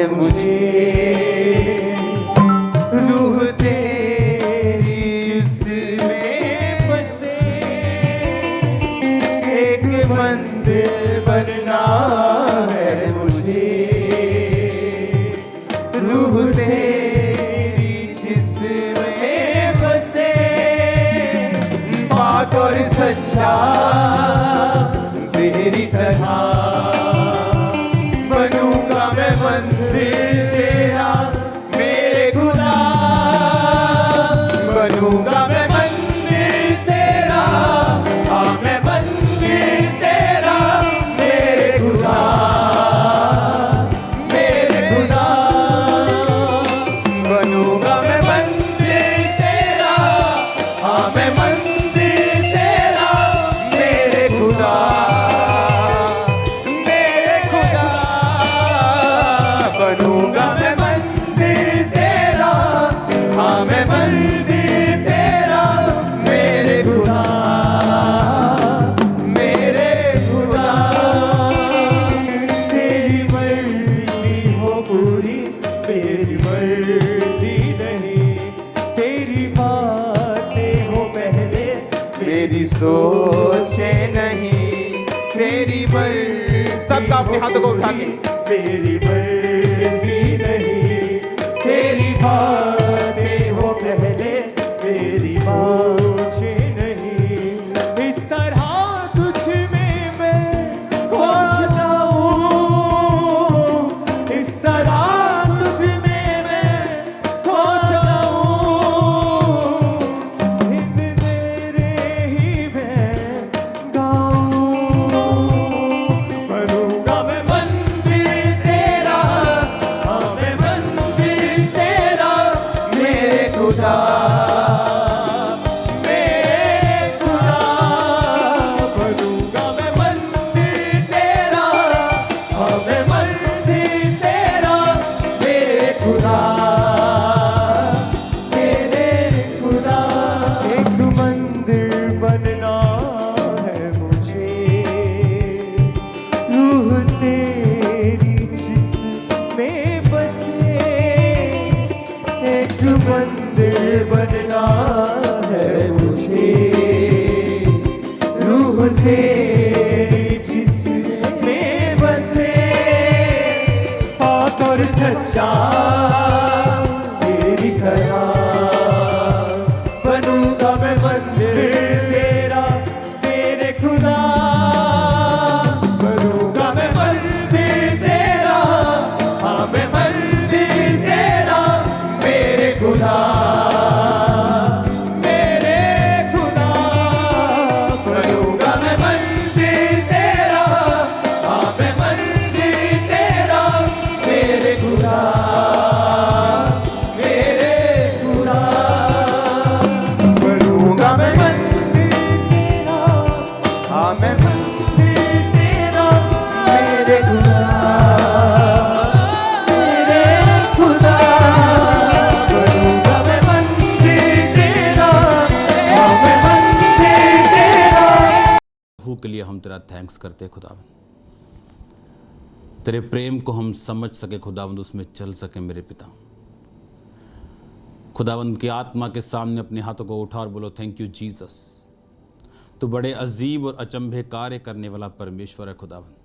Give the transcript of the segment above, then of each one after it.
मुझे रूह तेरी इसमें बसे, एक मंदिर बनना है मुझे, रूह तेरी जिसमें बसे, पाक और सच्चा तेरी तरह बनूंगा मैं मंदिर तेरा मेरे खुदा, बनूंगा मैं मंदिर तेरा, हाँ मैं मंदिर तेरा मेरे खुदा, मेरे खुदा, बनूंगा मैं मंदिर तेरा, हाँ मैं मंदिर तेरा मेरे खुदा, मेरे खुदा, बनूंगा मैं मंदिर तेरा, हाँ मैं मंदिर तेरा मेरे खुदा, मेरे खुदा, तेरी मर्जी हो पूरी मेरी मर्जी नहीं, तेरी बातें हो पहले मेरी सोचे नहीं, तेरी मर्जी सबका अपने हाथों को उठा के मेरी मर्जी नहीं, तेरी बातें हो पहले मेरी सोचे नहीं, इस तरह तुझ में मैं खो जाऊं, इस तरह तुझ में मैं खो जाऊं, हिंद तेरे ही मैं गाऊं, बनूंगा मैं मंदिर तेरा, हाँ मैं मंदिर तेरा मेरे खुदा, मेरे खुदा, बनूंगा मैं मंदिर तेरा, हाँ मैं मंदिर तेरा मेरे खुदा, मेरे खुदा, एक मंदिर बनना है मुझे, रूह तेरी जिसमें बसे, एक मंदिर बनना है मुझे, रूह तेरी जिसमें बसे, पाक और सच्चा तेरी तरह बनूंगा मैं मंदिर तेरा मेरे खुदा, बनूंगा मैं मंदिर तेरा, हाँ मैं मंदिर तेरा मेरे खुदा, मेरे खुदा, बनूंगा मैं मंदिर तेरा, हाँ मैं मंदिर तेरा मेरे खुदा, मेरे खुदा, बनूंगा मैं मंदिर तेरा, हाँ मैं मंदिर तेरा मेरे खुदा, मेरे खुदा, बनूंगा मैं मंदिर तेरा, हाँ मैं मंदिर तेरा। प्रभु के लिए हम तेरा थैंक्स करते हैं खुदावन, तेरे प्रेम को हम समझ सके खुदावंद, उसमें चल सके मेरे पिता। खुदावंद की आत्मा के सामने अपने हाथों को उठा और बोलो थैंक यू जीसस, तू बड़े अजीब और अचंभे कार्य करने वाला परमेश्वर है खुदावंद,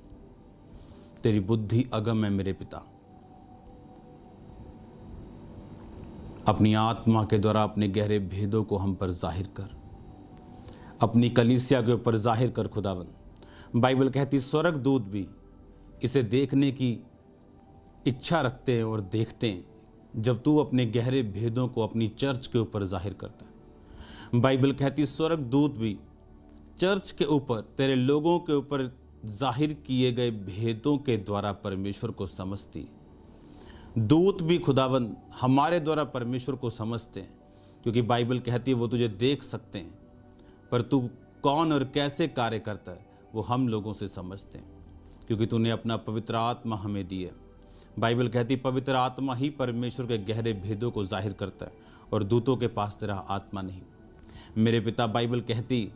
तेरी बुद्धि अगम है मेरे पिता। अपनी आत्मा के द्वारा अपने गहरे भेदों को हम पर जाहिर कर, अपनी कलीसिया के ऊपर जाहिर कर खुदावंद। बाइबल कहती स्वर्ग दूत भी इसे देखने की इच्छा रखते हैं और देखते हैं जब तू अपने गहरे भेदों को अपनी चर्च के ऊपर जाहिर करता है। बाइबल कहती स्वर्ग दूत भी चर्च के ऊपर, तेरे लोगों के ऊपर जाहिर किए गए भेदों के द्वारा परमेश्वर को समझती। दूत भी खुदावंद हमारे द्वारा परमेश्वर को समझते हैं, क्योंकि बाइबल कहती है वो तुझे देख सकते हैं, पर तू कौन और कैसे कार्य करता है वो हम लोगों से समझते हैं, क्योंकि तूने अपना पवित्र आत्मा हमें दी है। बाइबल कहती पवित्र आत्मा ही परमेश्वर के गहरे भेदों को जाहिर करता है और दूतों के पास तेरा आत्मा नहीं। मेरे पिता, बाइबल कहती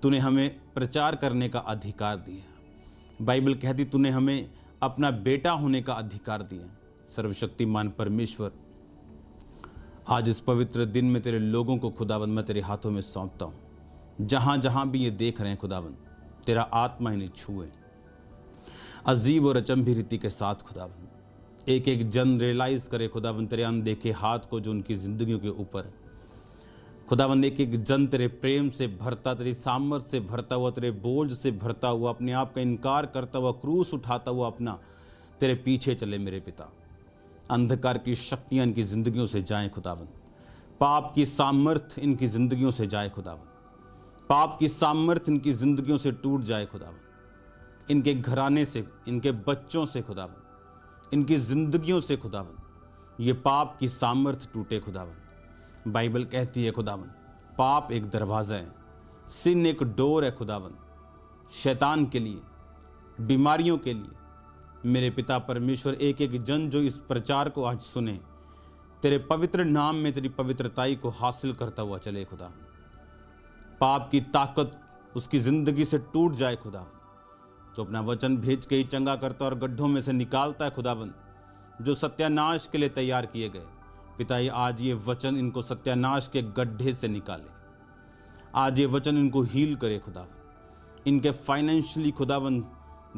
तूने हमें प्रचार करने का अधिकार दिया। बाइबल कहती तूने हमें अपना बेटा होने का अधिकार दिया। सर्वशक्तिमान परमेश्वर, आज इस पवित्र दिन में तेरे लोगों को खुदावंद मैं तेरे हाथों में सौंपता हूँ। जहाँ जहाँ भी ये देख रहे हैं खुदावंद, तेरा आत्मा इन्हें छुए अजीब और अचंभी रीति के साथ खुदावंद। एक एक जन रियलाइज करे खुदावंद तेरे अनदेखे हाथ को जो उनकी जिंदगियों के ऊपर है। खुदावंद एक एक जन तेरे प्रेम से भरता, तेरी सामर्थ से भरता हुआ, तेरे बोझ से भरता हुआ, अपने आप का इनकार करता हुआ, क्रूस उठाता हुआ अपना तेरे पीछे चले मेरे पिता। अंधकार की शक्तियां इनकी जिंदगियों से जाएं खुदावंद, पाप की सामर्थ इनकी जिंदगियों से जाए खुदावंद, पाप की सामर्थ इनकी जिंदगियों से टूट जाए खुदावंद, इनके घराने से, इनके बच्चों से खुदावंद, इनकी जिंदगियों से खुदावंद ये पाप की सामर्थ टूटे खुदावंद। बाइबल कहती है खुदावंद पाप एक दरवाज़ा है, सिन एक डोर है खुदावंद, शैतान के लिए, बीमारियों के लिए। मेरे पिता परमेश्वर, एक एक जन जो इस प्रचार को आज सुने, तेरे पवित्र नाम में तेरी पवित्रताई को हासिल करता हुआ चले खुदावंद। पाप की ताकत उसकी ज़िंदगी से टूट जाए खुदावंद। तो अपना वचन भेज के ही चंगा करता और गड्ढों में से निकालता है खुदावंद, जो सत्यानाश के लिए तैयार किए गए। पिता ये आज ये वचन इनको सत्यानाश के गड्ढे से निकाले, आज ये वचन इनको हील करे खुदावंद। इनके फाइनेंशियली खुदावंद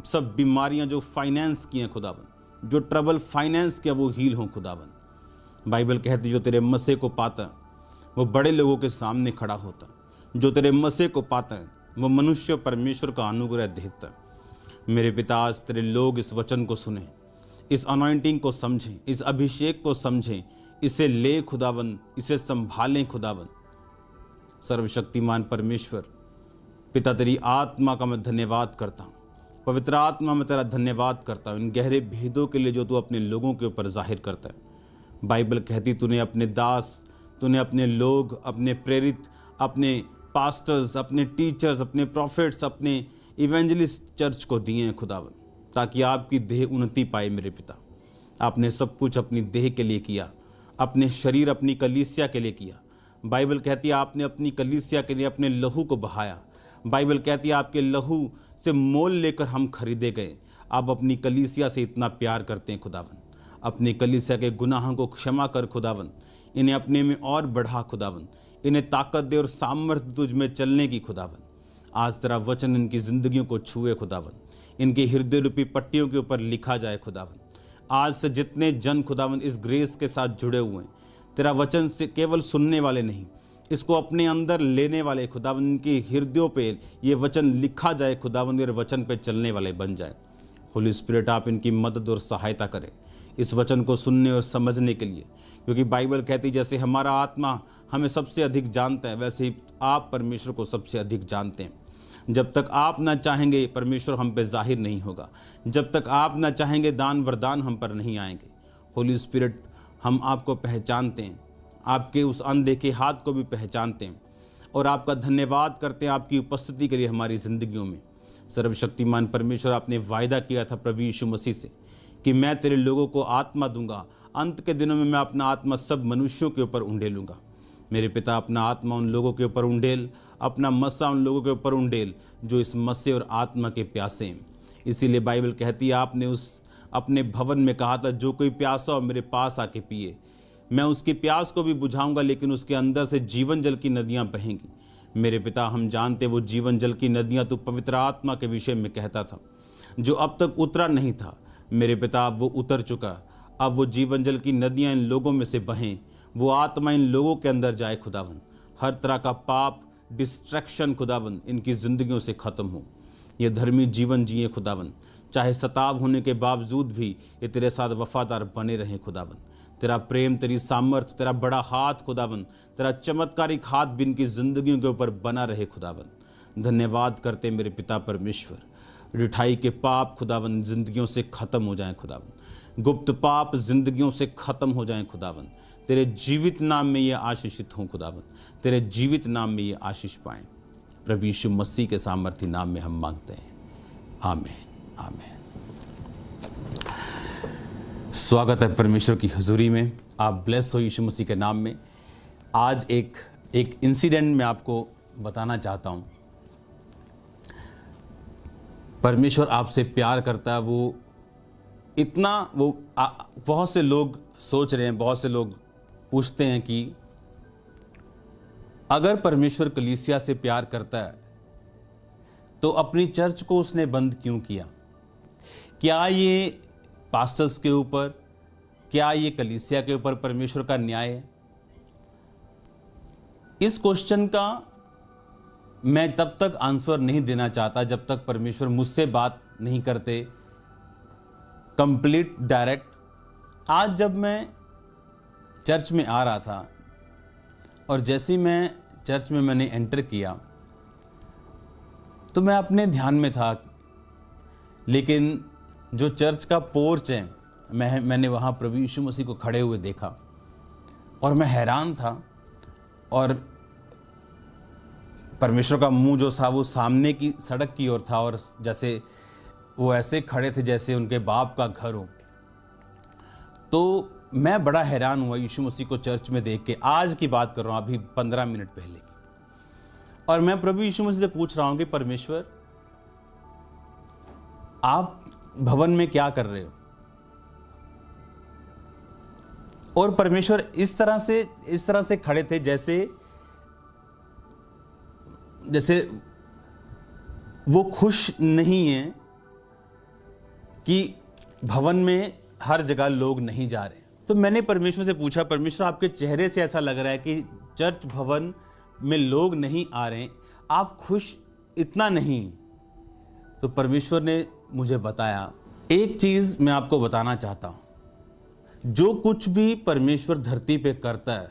सब बीमारियां जो फाइनेंस की हैं खुदावंद, जो ट्रबल फाइनेंस किया वो हील हों खुदावंद। बाइबल कहती जो तेरे मसीह को पाता वो बड़े लोगों के सामने खड़ा होता, जो तेरे मसीह को पाता है वो मनुष्य परमेश्वर का अनुग्रह देता। मेरे पिता आज तेरे लोग इस वचन को सुने, इस अनॉइंटिंग को समझें, इस अभिषेक को समझें, इसे ले खुदावंद, इसे संभालें खुदावंद। सर्वशक्तिमान परमेश्वर पिता, तेरी आत्मा का मैं धन्यवाद करता हूँ, पवित्र आत्मा में तेरा धन्यवाद करता हूँ इन गहरे भेदों के लिए जो तू अपने लोगों के ऊपर जाहिर करता है। बाइबल कहती तूने अपने दास, तूने अपने लोग, अपने प्रेरित, अपने पास्टर्स, अपने टीचर्स, अपने प्रॉफिट्स, अपने इवेंजलिस्ट चर्च को दिए हैं खुदावन, ताकि आपकी देह उन्नति पाए। मेरे पिता, आपने सब कुछ अपनी देह के लिए किया, अपने शरीर, अपनी कलीसिया के लिए किया। बाइबल कहती है आपने अपनी कलीसिया के लिए अपने लहू को बहाया। बाइबल कहती है आपके लहू से मोल लेकर हम खरीदे गए। आप अपनी कलीसिया से इतना प्यार करते हैं खुदावन। अपनी कलीसिया के गुनाहों को क्षमा कर खुदावन, इन्हें अपने में और बढ़ा खुदावन, इन्हें ताकत दे और सामर्थ्य तुझ में चलने की खुदावन। आज तेरा वचन इनकी ज़िंदगियों को छुए खुदावन, इनके हृदय रूपी पट्टियों के ऊपर लिखा जाए खुदावन। आज से जितने जन खुदावन इस ग्रेस के साथ जुड़े हुए हैं, तेरा वचन से केवल सुनने वाले नहीं, इसको अपने अंदर लेने वाले खुदावन, इनके हृदयों पे ये वचन लिखा जाए खुदावन, और वचन पे चलने वाले बन जाए। होली स्पिरिट आप इनकी मदद और सहायता करें इस वचन को सुनने और समझने के लिए, क्योंकि बाइबल कहती जैसे हमारा आत्मा हमें सबसे अधिक जानता है, वैसे ही आप परमेश्वर को सबसे अधिक जानते हैं। जब तक आप ना चाहेंगे परमेश्वर हम पे जाहिर नहीं होगा, जब तक आप ना चाहेंगे दान वरदान हम पर नहीं आएंगे। होली स्पिरिट हम आपको पहचानते हैं, आपके उस अनदेखे हाथ को भी पहचानते हैं और आपका धन्यवाद करते हैं आपकी उपस्थिति के लिए हमारी ज़िंदगियों में। सर्वशक्तिमान परमेश्वर, आपने वायदा किया था प्रभु यीशु मसीह से कि मैं तेरे लोगों को आत्मा दूंगा, अंत के दिनों में मैं अपना आत्मा सब मनुष्यों के ऊपर उंडेलूंगा। मेरे पिता, अपना आत्मा उन लोगों के ऊपर उंडेल, अपना मस्सा उन लोगों के ऊपर उंडेल जो इस मस्से और आत्मा के प्यासे हैं। इसीलिए बाइबल कहती है आपने उस अपने भवन में कहा था जो कोई प्यासा हो मेरे पास आके पिए, मैं उसकी प्यास को भी बुझाऊंगा, लेकिन उसके अंदर से जीवन जल की नदियां बहेंगी। मेरे पिता, हम जानते वो जीवन जल की नदियां तो पवित्र आत्मा के विषय में कहता था, जो अब तक उतरा नहीं था। मेरे पिता, अब वो उतर चुका, अब वो जीवन जल की नदियां इन लोगों में से बहें, वो आत्मा इन लोगों के अंदर जाए खुदावन। हर तरह का पाप, डिस्ट्रैक्शन खुदावन इनकी ज़िंदगियों से ख़त्म हो, ये धर्मी जीवन जिए खुदावन। चाहे सताव होने के बावजूद भी ये तेरे साथ वफादार बने रहें खुदावन। तेरा प्रेम, तेरी सामर्थ, तेरा बड़ा हाथ खुदावन, तेरा चमत्कारिक हाथ भी इनकी ज़िंदगियों के ऊपर बना रहे खुदावन। धन्यवाद करते मेरे पिता परमेश्वर, रिठाई के पाप खुदावन ज़िंदगियों से ख़त्म हो जाएं खुदावन, गुप्त पाप ज़िंदगियों से ख़त्म हो जाएं खुदावन। तेरे जीवित नाम में ये आशीषित हों खुदावन, तेरे जीवित नाम में ये आशीष पाएं। प्रभु यीशु मसीह के सामर्थी नाम में हम मांगते हैं, आमीन आमीन। स्वागत है परमेश्वर की हुजूरी में, आप ब्लेस हो यीशु मसीह के नाम में। आज एक इंसिडेंट मैं आपको बताना चाहता हूँ। परमेश्वर आपसे प्यार करता है, वो इतना वो बहुत से लोग सोच रहे हैं, बहुत से लोग पूछते हैं कि अगर परमेश्वर कलीसिया से प्यार करता है तो अपनी चर्च को उसने बंद क्यों किया? क्या ये पास्टर्स के ऊपर, क्या ये कलीसिया के ऊपर परमेश्वर का न्याय है? इस क्वेश्चन का मैं तब तक आंसर नहीं देना चाहता जब तक परमेश्वर मुझसे बात नहीं करते कंप्लीट डायरेक्ट। आज जब मैं चर्च में आ रहा था और जैसे ही मैं चर्च में मैंने एंटर किया तो मैं अपने ध्यान में था, लेकिन जो चर्च का पोर्च है मैंने वहाँ प्रभु यीशु मसीह को खड़े हुए देखा और मैं हैरान था। और परमेश्वर का मुंह जो था वो सामने की सड़क की ओर था और जैसे वो ऐसे खड़े थे जैसे उनके बाप का घर हो। तो मैं बड़ा हैरान हुआ यीशु मसीह को चर्च में देख के। आज की बात कर रहा हूँ, अभी 15 मिनट पहले की। और मैं प्रभु यीशु मसीह से पूछ रहा हूँ कि परमेश्वर, आप भवन में क्या कर रहे हो? और परमेश्वर इस तरह से खड़े थे जैसे वो खुश नहीं है कि भवन में हर जगह लोग नहीं जा रहे। तो मैंने परमेश्वर से पूछा, परमेश्वर आपके चेहरे से ऐसा लग रहा है कि चर्च भवन में लोग नहीं आ रहे, आप खुश इतना नहीं। तो परमेश्वर ने मुझे बताया, एक चीज मैं आपको बताना चाहता हूं, जो कुछ भी परमेश्वर धरती पे करता है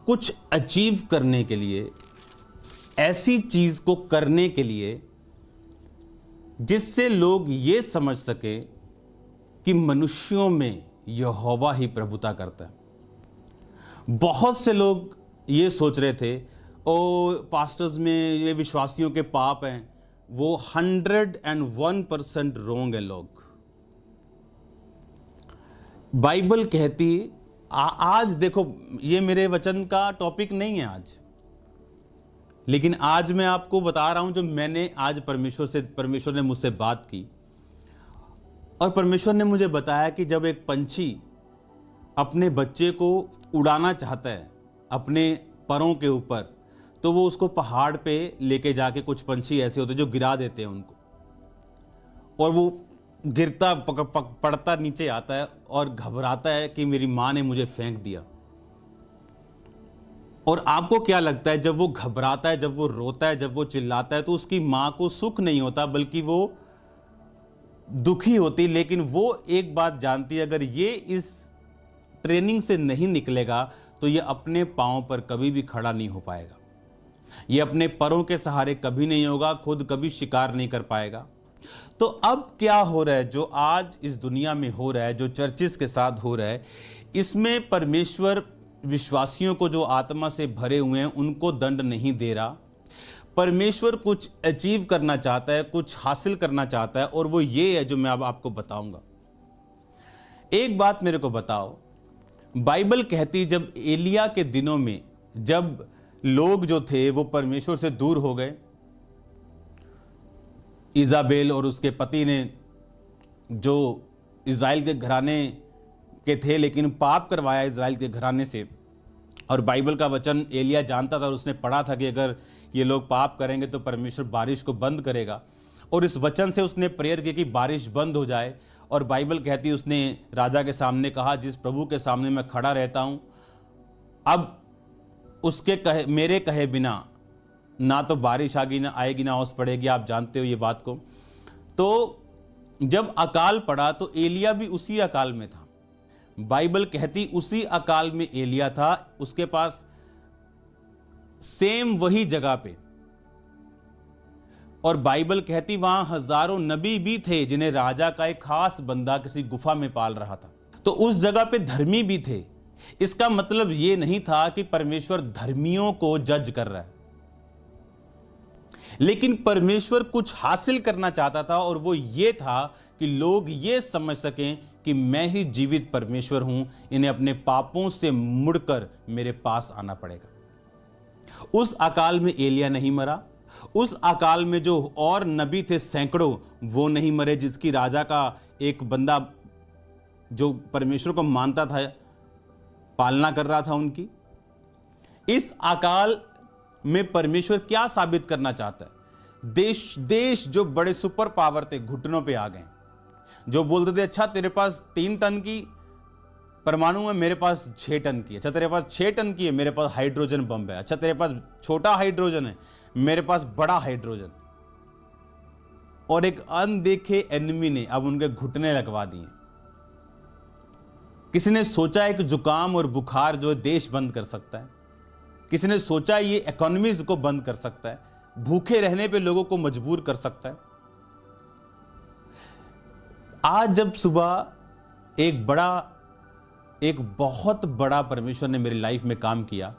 कुछ अचीव करने के लिए, ऐसी चीज को करने के लिए जिससे लोग ये समझ सके कि मनुष्यों में यहोवा ही प्रभुता करता है। बहुत से लोग ये सोच रहे थे, ओ पास्टर्स में ये विश्वासियों के पाप हैं, वो 101% रोंग है लोग। बाइबल कहती आज देखो, ये मेरे वचन का टॉपिक नहीं है आज, लेकिन आज मैं आपको बता रहा हूं जो मैंने आज परमेश्वर ने मुझसे बात की। और परमेश्वर ने मुझे बताया कि जब एक पंछी अपने बच्चे को उड़ाना चाहता है अपने परों के ऊपर, तो वो उसको पहाड़ पे लेके जाके, कुछ पंछी ऐसे होते हैं जो गिरा देते हैं उनको, और वो गिरता पड़ता नीचे आता है और घबराता है कि मेरी माँ ने मुझे फेंक दिया। और आपको क्या लगता है, जब वो घबराता है, जब वो रोता है, जब वो चिल्लाता है, तो उसकी माँ को सुख नहीं होता बल्कि वो दुखी होती। लेकिन वो एक बात जानती है, अगर ये इस ट्रेनिंग से नहीं निकलेगा तो ये अपने पांव पर कभी भी खड़ा नहीं हो पाएगा, ये अपने पैरों के सहारे कभी नहीं होगा, खुद कभी शिकार नहीं कर पाएगा। तो अब क्या हो रहा है, जो आज इस दुनिया में हो रहा है, जो चर्चिस के साथ हो रहा है, इसमें परमेश्वर विश्वासियों को जो आत्मा से भरे हुए हैं उनको दंड नहीं दे रहा। परमेश्वर कुछ अचीव करना चाहता है, कुछ हासिल करना चाहता है, और वो ये है जो मैं अब आपको बताऊंगा। एक बात मेरे को बताओ, बाइबल कहती जब एलिया के दिनों में जब लोग जो थे वो परमेश्वर से दूर हो गए, इजाबेल और उसके पति ने जो इज़राइल के घराने के थे लेकिन पाप करवाया इज़राइल के घराने से, और बाइबल का वचन एलिया जानता था और उसने पढ़ा था कि अगर ये लोग पाप करेंगे तो परमेश्वर बारिश को बंद करेगा, और इस वचन से उसने प्रेयर की कि बारिश बंद हो जाए। और बाइबल कहती है उसने राजा के सामने कहा, जिस प्रभु के सामने मैं खड़ा रहता हूं, अब उसके मेरे कहे बिना ना तो बारिश आएगी ना ओस पड़ेगी। आप जानते हो ये बात को। तो जब अकाल पड़ा तो एलिया भी उसी अकाल में था। बाइबल कहती उसी अकाल में एलिया था, उसके पास सेम वही जगह पे, और बाइबल कहती वहां हजारों नबी भी थे जिन्हें राजा का एक खास बंदा किसी गुफा में पाल रहा था। तो उस जगह पे धर्मी भी थे। इसका मतलब यह नहीं था कि परमेश्वर धर्मियों को जज कर रहा है, लेकिन परमेश्वर कुछ हासिल करना चाहता था, और वो ये था कि लोग ये समझ सकें कि मैं ही जीवित परमेश्वर हूं, इन्हें अपने पापों से मुड़कर मेरे पास आना पड़ेगा। उस अकाल में एलिया नहीं मरा, उस अकाल में जो और नबी थे सैकड़ों, वो नहीं मरे, जिसकी राजा का एक बंदा जो परमेश्वर को मानता था पालना कर रहा था उनकी। इस अकाल में परमेश्वर क्या साबित करना चाहता है? देश जो बड़े सुपर पावर थे घुटनों पे आ गए, जो बोलते थे अच्छा तेरे पास 3 टन की परमाणु है, मेरे पास 6 टन की। अच्छा तेरे पास 6 टन की है, मेरे पास हाइड्रोजन बम है। अच्छा तेरे पास छोटा हाइड्रोजन है, मेरे पास बड़ा हाइड्रोजन। और एक अनदेखे एनिमी ने अब उनके घुटने लगवा दिए। किसी ने सोचा है कि जुकाम और बुखार जो है देश बंद कर सकता है। किसी ने सोचा ये इकोनॉमीज को बंद कर सकता है, भूखे रहने पे लोगों को मजबूर कर सकता है। आज जब सुबह एक बहुत बड़ा परमेश्वर ने मेरी लाइफ में काम किया,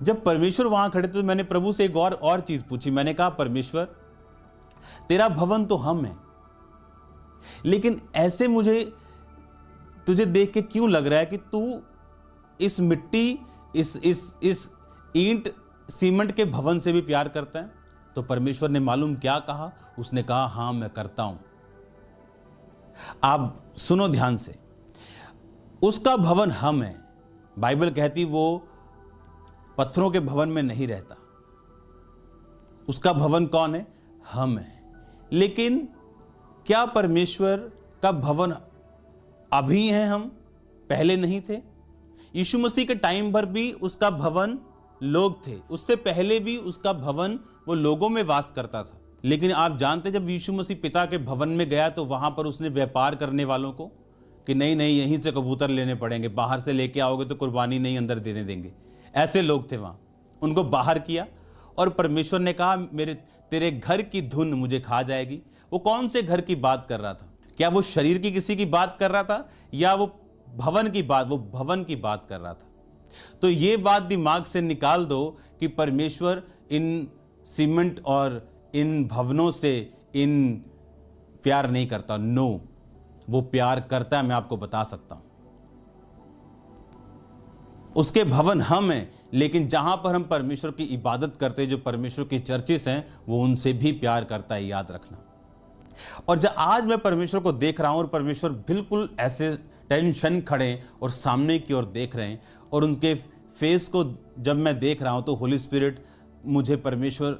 जब परमेश्वर वहां खड़े थे तो मैंने प्रभु से एक और चीज पूछी। मैंने कहा परमेश्वर तेरा भवन तो हम है, लेकिन ऐसे मुझे तुझे देख के क्यों लग रहा है कि तू इस मिट्टी इस ईंट सीमेंट के भवन से भी प्यार करता है? तो परमेश्वर ने मालूम क्या कहा? उसने कहा हां मैं करता हूं। आप सुनो ध्यान से, उसका भवन हम है। बाइबल कहती वो पत्थरों के भवन में नहीं रहता। उसका भवन कौन है? हम है। लेकिन क्या परमेश्वर का भवन अभी है हम, पहले नहीं थे? यीशु मसीह के टाइम पर भी उसका भवन लोग थे, उससे पहले भी उसका भवन वो लोगों में वास करता था। लेकिन आप जानते जब यीशु मसीह पिता के भवन में गया तो वहां पर उसने व्यापार करने वालों को कि नहीं यहीं से कबूतर लेने पड़ेंगे, बाहर से लेके आओगे तो कुर्बानी नहीं अंदर देने देंगे, ऐसे लोग थे वहां, उनको बाहर किया। और परमेश्वर ने कहा तेरे घर की धुन मुझे खा जाएगी। वो कौन से घर की बात कर रहा था? क्या वो शरीर की किसी की बात कर रहा था या वो भवन की बात कर रहा था? तो ये बात दिमाग से निकाल दो कि परमेश्वर इन सीमेंट और इन भवनों से इन प्यार नहीं करता। नो, वो प्यार करता है, मैं आपको बता सकता हूं। उसके भवन हम हैं, लेकिन जहां पर हम परमेश्वर की इबादत करते हैं, जो परमेश्वर की चर्चेस हैं, वो उनसे भी प्यार करता है, याद रखना। और जब आज मैं परमेश्वर को देख रहा हूं और परमेश्वर बिल्कुल ऐसे टेंशन खड़े और सामने की ओर देख रहे हैं, और उनके फेस को जब मैं देख रहा हूं तो होली स्पिरिट मुझे परमेश्वर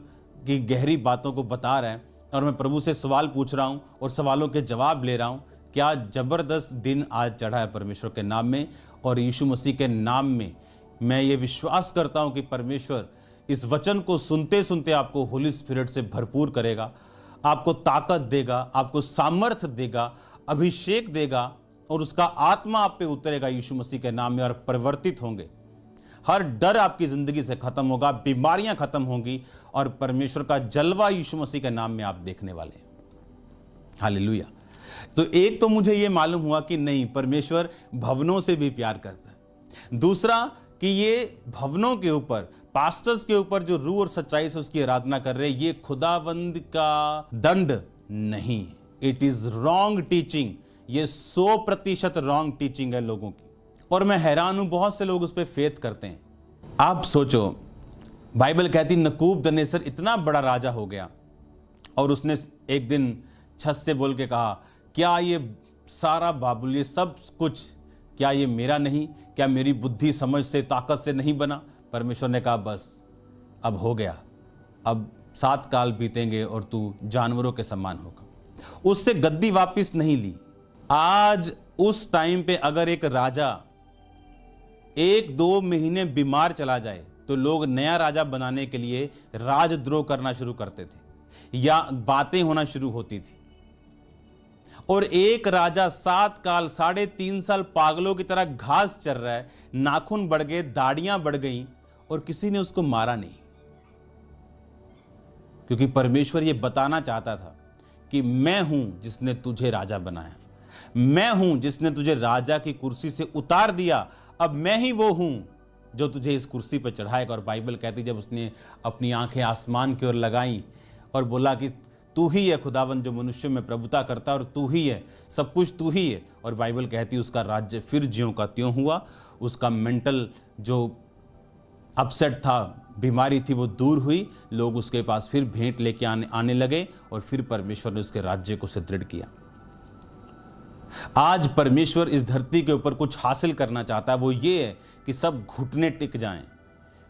की गहरी बातों को बता रहा है, और मैं प्रभु से सवाल पूछ रहा हूं और सवालों के जवाब ले रहा हूं। क्या जबरदस्त दिन आज चढ़ा है परमेश्वर के नाम में, और यीशु मसीह के नाम में मैं ये विश्वास करता हूं कि परमेश्वर इस वचन को सुनते सुनते आपको होली स्पिरिट से भरपूर करेगा, आपको ताकत देगा, आपको सामर्थ्य देगा, अभिषेक देगा, और उसका आत्मा आप पे उतरेगा यीशु मसीह के नाम में, और परिवर्तित होंगे। हर डर आपकी जिंदगी से खत्म होगा, बीमारियां खत्म होंगी, और परमेश्वर का जलवा यीशु मसीह के नाम में आप देखने वाले हैं। हालेलुया। तो एक तो मुझे यह मालूम हुआ कि नहीं, परमेश्वर भवनों से भी प्यार करता है। दूसरा कि ये भवनों के ऊपर, पास्टर्स के ऊपर जो रूह और सच्चाई से उसकी आराधना कर रहे हैं, ये खुदावंद का दंड नहीं, इट इज रॉन्ग टीचिंग। ये 100% रॉन्ग टीचिंग है लोगों की, और मैं हैरान हूं बहुत से लोग उस पर फेथ करते हैं। आप सोचो, बाइबल कहती नबूकदनेस्सर इतना बड़ा राजा हो गया, और उसने एक दिन छत से बोल के कहा, क्या ये सारा बाबुल, ये सब कुछ, क्या ये मेरा नहीं? क्या मेरी बुद्धि समझ से, ताकत से नहीं बना? परमेश्वर ने कहा बस अब हो गया, अब 7 काल बीतेंगे और तू जानवरों के समान होगा। उससे गद्दी वापस नहीं ली। आज उस टाइम पे अगर एक राजा 1-2 महीने बीमार चला जाए तो लोग नया राजा बनाने के लिए राजद्रोह करना शुरू करते थे, या बातें होना शुरू होती थी। और एक राजा 7 काल 3.5 साल पागलों की तरह घास चर रहा है, नाखून बढ़ गए, दाढ़ियां बढ़ गईं, और किसी ने उसको मारा नहीं, क्योंकि परमेश्वर ये बताना चाहता था कि मैं हूं जिसने तुझे राजा बनाया, मैं हूं जिसने तुझे राजा की कुर्सी से उतार दिया, अब मैं ही वो हूं जो तुझे इस कुर्सी पर चढ़ाएगा। और बाइबल कहती जब उसने अपनी आंखें आसमान की ओर लगाई और बोला कि तू ही है खुदावंद जो मनुष्यों में प्रभुता करता है, और तू ही है, सब कुछ तू ही है। और बाइबल कहती उसका राज्य फिर ज्यों का त्यों हुआ। उसका मेंटल जो अपसेट था, बीमारी थी वो दूर हुई, लोग उसके पास फिर भेंट लेके आने लगे और फिर परमेश्वर ने उसके राज्य को सुदृढ़ किया। आज परमेश्वर इस धरती के ऊपर कुछ हासिल करना चाहता है, वो ये है कि सब घुटने टिक जाएं,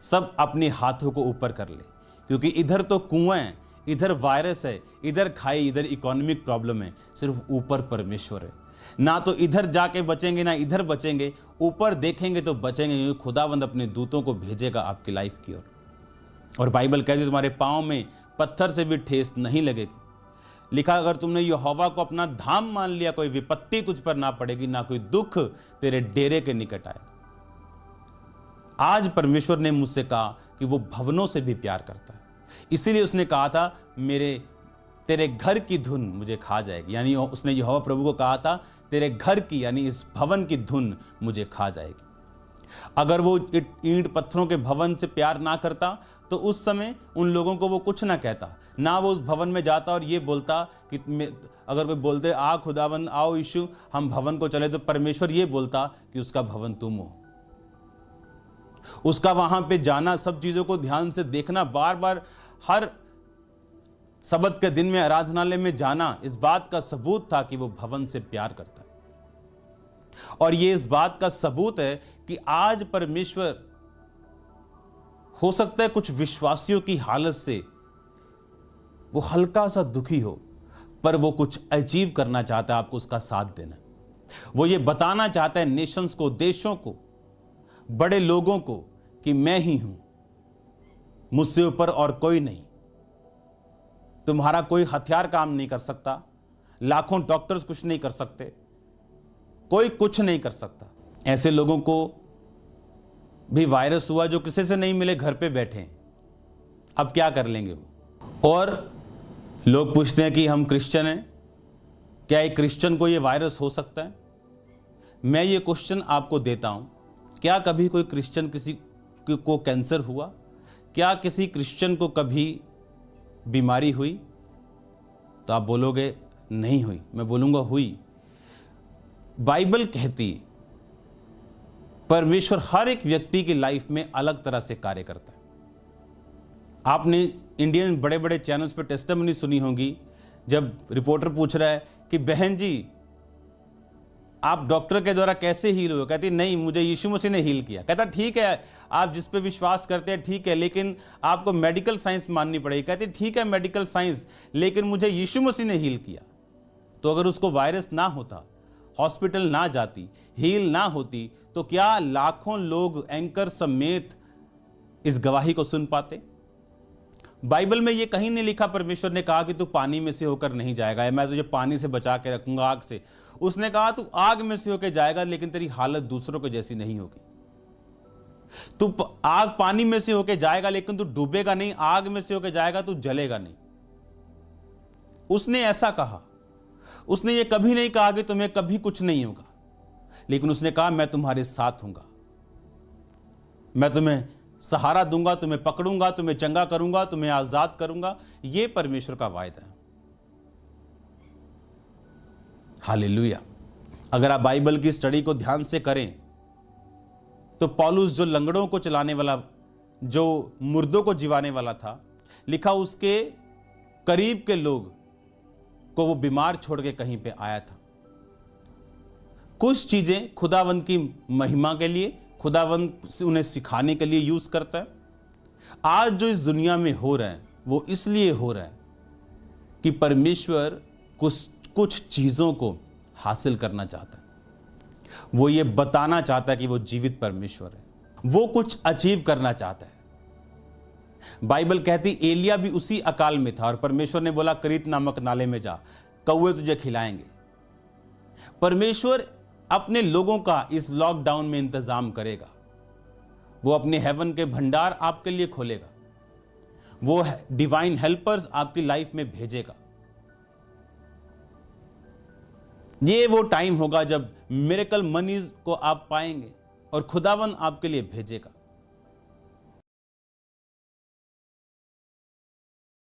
सब अपने हाथों को ऊपर कर ले, क्योंकि इधर तो कुआं है, इधर वायरस है, इधर खाई, इधर इकोनॉमिक प्रॉब्लम है, सिर्फ ऊपर परमेश्वर है। ना तो इधर जाके बचेंगे ना इधर बचेंगे, ऊपर देखेंगे तो बचेंगे, क्योंकि खुदावंद अपने दूतों को भेजेगा आपकी लाइफ की ओर। और बाइबल कहती है तुम्हारे पांव में पत्थर से भी ठेस नहीं लगेगी। लिखा अगर तुमने यहोवा को अपना धाम मान लिया, कोई विपत्ति तुझ पर ना पड़ेगी, ना कोई दुख तेरे डेरे के निकट आएगा। आज परमेश्वर ने मुझसे कहा कि वो भवनों से भी प्यार करता है, इसीलिए उसने कहा था तेरे घर की धुन मुझे खा जाएगी। यानी उसने यहोवा प्रभु को कहा था तेरे घर की, यानी इस भवन की धुन मुझे खा जाएगी। अगर वो ईंट पत्थरों के भवन से प्यार ना करता तो उस समय उन लोगों को वो कुछ ना कहता, ना वो उस भवन में जाता और ये बोलता कि अगर कोई बोलते आ खुदावन आओ यीशु हम भवन को चले, तो परमेश्वर ये बोलता कि उसका भवन तुम हो। उसका वहां पे जाना, सब चीजों को ध्यान से देखना, बार बार हर सब्त के दिन में आराधनालय में जाना, इस बात का सबूत था कि वो भवन से प्यार करता है। और ये इस बात का सबूत है कि आज परमेश्वर, हो सकता है कुछ विश्वासियों की हालत से वो हल्का सा दुखी हो, पर वो कुछ अचीव करना चाहता है, आपको उसका साथ देना। वो ये बताना चाहता है नेशंस को, देशों को, बड़े लोगों को कि मैं ही हूं, मुझसे ऊपर और कोई नहीं। तुम्हारा कोई हथियार काम नहीं कर सकता, लाखों डॉक्टर्स कुछ नहीं कर सकते, कोई कुछ नहीं कर सकता। ऐसे लोगों को भी वायरस हुआ जो किसी से नहीं मिले, घर पे बैठे हैं, अब क्या कर लेंगे वो। और लोग पूछते हैं कि हम क्रिश्चियन हैं, क्या एक क्रिश्चियन को ये वायरस हो सकता है? मैं ये क्वेश्चन आपको देता हूं, क्या कभी कोई क्रिश्चियन किसी को कैंसर हुआ? क्या किसी क्रिश्चियन को कभी बीमारी हुई? तो आप बोलोगे नहीं हुई, मैं बोलूंगा हुई। बाइबल कहती परमेश्वर हर एक व्यक्ति की लाइफ में अलग तरह से कार्य करता है। आपने इंडियन बड़े बड़े चैनल्स पे टेस्टिमनी सुनी होगी, जब रिपोर्टर पूछ रहा है कि बहन जी आप डॉक्टर के द्वारा कैसे हील हुए? कहती नहीं, मुझे यीशु मसीह ने हील किया। कहता ठीक है, आप जिस पे विश्वास करते हैं ठीक है, लेकिन आपको मेडिकल साइंस माननी पड़ेगी। कहती ठीक है मेडिकल साइंस, लेकिन मुझे यीशु मसीह ने हील किया। तो अगर उसको वायरस ना होता, हॉस्पिटल ना जाती, हील ना होती, तो क्या लाखों लोग एंकर समेत इस गवाही को सुन पाते? बाइबल में ये कहीं नहीं लिखा परमेश्वर ने कहा कि तू पानी में से होकर नहीं जाएगा, मैं तुझे पानी से बचा के रखूंगा, आग से। उसने कहा तू आग में से होकर जाएगा, लेकिन तेरी हालत दूसरों के जैसी नहीं होगी। तू आग पानी में से होकर जाएगा, लेकिन तू डूबेगा नहीं, आग में से होकर जाएगा, तू जलेगा नहीं। उसने ऐसा कहा। उसने ये कभी नहीं कहा कि तुम्हें कभी कुछ नहीं होगा, लेकिन उसने कहा मैं तुम्हारे साथ हूंगा, मैं तुम्हें सहारा दूंगा, तुम्हें पकड़ूंगा, तुम्हें चंगा करूंगा, तुम्हें आजाद करूंगा। यह परमेश्वर का वायदा है। हालेलुया। अगर आप बाइबल की स्टडी को ध्यान से करें तो पौलुस जो लंगड़ों को चलाने वाला, जो मुर्दों को जिवाने वाला था, लिखा उसके करीब के लोग को वो बीमार छोड़ के कहीं पे आया था। कुछ चीजें खुदावंद की महिमा के लिए, खुदावंद उन्हें सिखाने के लिए यूज करता है। आज जो इस दुनिया में हो रहा है वो इसलिए हो रहा है कि परमेश्वर कुछ चीजों को हासिल करना चाहता है। वो ये बताना चाहता है कि वो जीवित परमेश्वर है, वो कुछ अचीव करना चाहता है। बाइबल कहती एलिया भी उसी अकाल में था और परमेश्वर ने बोला करीत नामक नाले में जा, कौवे तुझे खिलाएंगे। परमेश्वर अपने लोगों का इस लॉकडाउन में इंतजाम करेगा। वो अपने हेवन के भंडार आपके लिए खोलेगा, वो डिवाइन हेल्पर्स आपकी लाइफ में भेजेगा। ये वो टाइम होगा जब मिरेकल मनीज को आप पाएंगे और खुदावन आपके लिए भेजेगा।